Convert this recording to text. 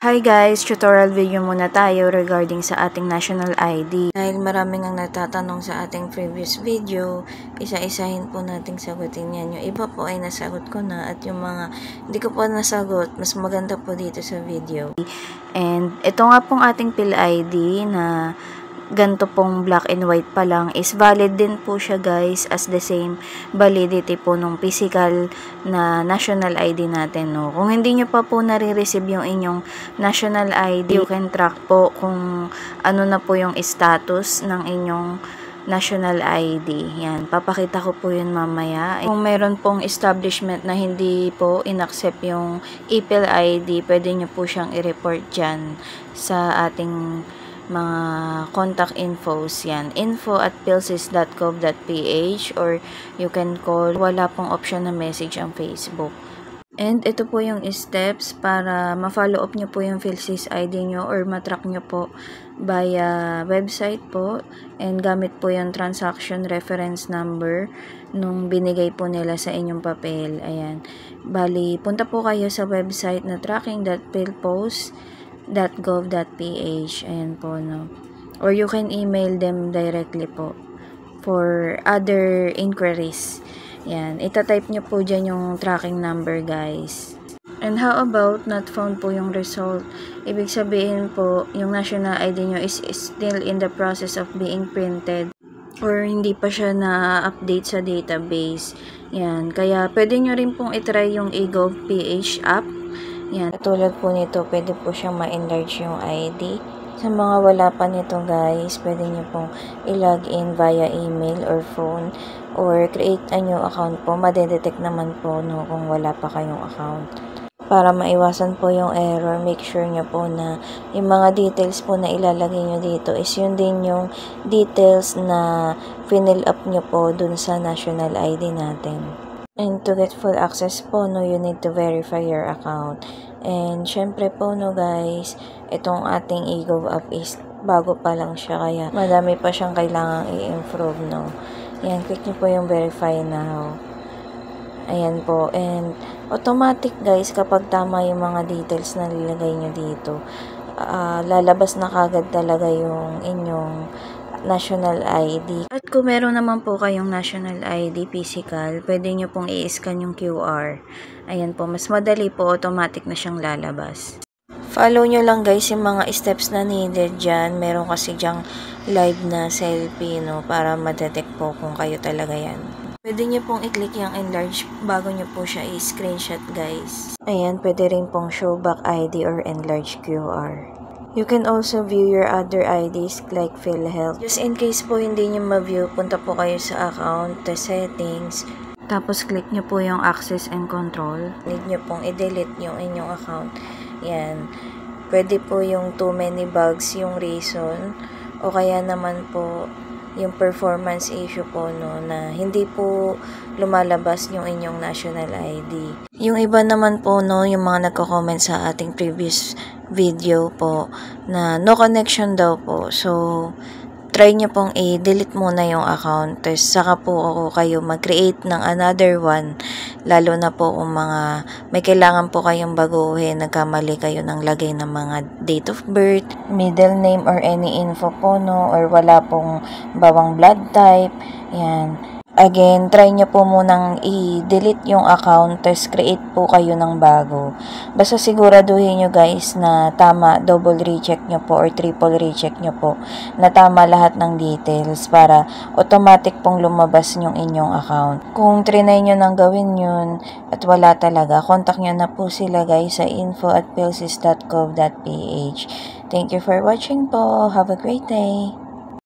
Hi guys! Tutorial video muna tayo regarding sa ating national ID. Dahil maraming ang natatanong sa ating previous video, isa-isahin po nating sagutin yan. Yung iba po ay nasagot ko na at yung mga hindi ko po nasagot, mas maganda po dito sa video. And ito nga pong ating PhilID na ganito pong black and white pa lang is valid din po siya guys as the same validity po nung physical na national ID natin, no. Kung hindi nyo pa po nare-receive yung inyong national ID, you can track po kung ano na po yung status ng inyong national ID. Yan, papakita ko po yun mamaya. Kung meron pong establishment na hindi po inaccept yung ePhilID, pwede nyo po siyang i-report dyan sa ating mga contact infos. Yan, info@philsys.gov.ph or you can call. Wala pong option na message ang Facebook. And ito po yung steps para ma-follow up nyo po yung PhilSys ID nyo or matrack nyo po via website po, and gamit po yung transaction reference number nung binigay po nila sa inyong papel. Ayan, bali punta po kayo sa website na tracking.philpost.gov.ph. ayan po, no, or you can email them directly po for other inquiries. Yan, itatype nyo po dyan yung tracking number guys. And how about not found po yung result? Ibig sabihin po, yung national ID nyo is still in the process of being printed or hindi pa siya na-update sa database. Yan, kaya pwede nyo rin pong itry yung eGov.ph app. Yan, katulad po nito, pwede po siyang ma-enlarge yung ID. Sa mga wala pa nito guys, pwede nyo pong i-login via email or phone or create a new account po. Madedetect naman po, no, kung wala pa kayong account. Para maiwasan po yung error, make sure nyo po na yung mga details po na ilalagay nyo dito is yun din yung details na fill up nyo po dun sa national ID natin. And to get full access po, no, you need to verify your account. And syempre po, no guys, itong ating eGov app is bago pa lang siya, kaya madami pa siyang kailangang i-improve, no. Ayan, click nyo po yung verify now. Ayan po, and automatic guys, kapag tama yung mga details na nilagay nyo dito, lalabas na kagad talaga yung inyong national ID. At kung meron naman po kayong national ID physical, pwede nyo pong i-scan yung QR. Ayan po, mas madali po, automatic na siyang lalabas. Follow nyo lang guys yung mga steps na needed dyan. Meron kasi dyang live na selfie, no, para ma-detect po kung kayo talaga yan. Pwede nyo pong i-click yung enlarge bago nyo po siya i-screenshot guys. Ayan, pwede rin pong show back ID or enlarge QR. You can also view your other IDs like PhilHealth. Just in case po hindi nyo ma-view, punta po kayo sa account, the settings, tapos click nyo po yung access and control. Need nyo pong i-delete yung inyong account. Yan. Pwede po yung too many bugs yung reason, o kaya naman po yung performance issue po, no, na hindi po lumalabas yung inyong national ID. Yung iba naman po, no, yung mga nagko-comment sa ating previous video po na no connection daw po. So, try nyo pong i-delete muna yung account, tapos saka po kayo mag-create ng another one, lalo na po kung mga may kailangan po kayong baguhin, nagkamali kayo ng lagay ng mga date of birth, middle name or any info po, no, or wala pong bawang blood type. Yan. Again, try nyo po munang i-delete yung account, tapos create po kayo ng bago. Basta siguraduhin nyo guys na tama, double recheck nyo po or triple recheck nyo po na tama lahat ng details para automatic pong lumabas yung inyong account. Kung trinay nyo nang gawin yun at wala talaga, contact nyo na po sila guys sa info@philsys.gov.ph. Thank you for watching po. Have a great day.